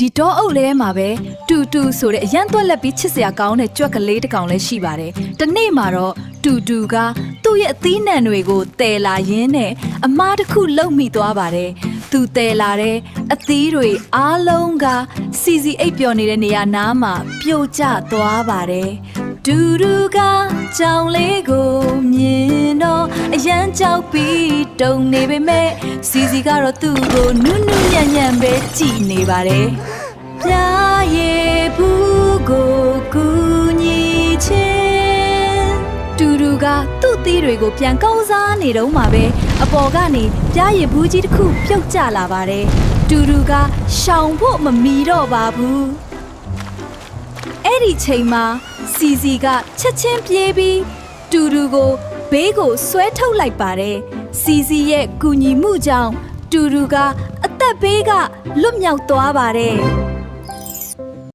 ဒီတော့အုပ်လဲမှာပဲတူတူဆိုတဲ့အရန်သွက်လက်ပြီးချစ်စရာကောင်းတဲ့ကြွက်ကလေးတစ်ကောင်လည်းရှိပါတယ်။ဒီနေ့မှာတော့တူတူကသူ့ရဲ့အသီးနှံတွေကိုတည်လာရင်းနဲ့အမားတစ်ခုလှုပ်မိသွားပါတယ်။သူတည်လာတဲ့အသီးတွေအားလုံးကစီစီအိပ်ပျော်နေတဲ့နေရာနားမှာပြိုကျသွားပါတယ်။တူတူကကြောင်လေးကိုမြင်တော့အရန်ကြောက်ပြီးတုန်နေပေမဲ့စီစီကတော့သူ့ကိုနုနုညံ့ညံ့ပဲကြည်နေပါတယ်။ပြားရည်ဘူးကိုကူညီချင်တူတူကသူ့သီးတွေကိုပြန်ကောင်းစားနေတော့မှပဲအပေါ်ကနေပြားရည်ဘူးကြီးတစ်ခုပြုတ်ကျလာပါတယ်။တူတူကရှောင်ဖို့မမီတော့ပါဘူး။အဲ့ဒီချိန်မှာစီစီကချက်ချင်းပြေးပြီးတူတူကိုဘေးကိုဆွဲထုတ်လိုက်ပါတယ်။စီစီရဲ့ကူညီမှုကြောင့်တူတူကအသက်ဘေးကလွတ်မြောက်သွားပါတယ်။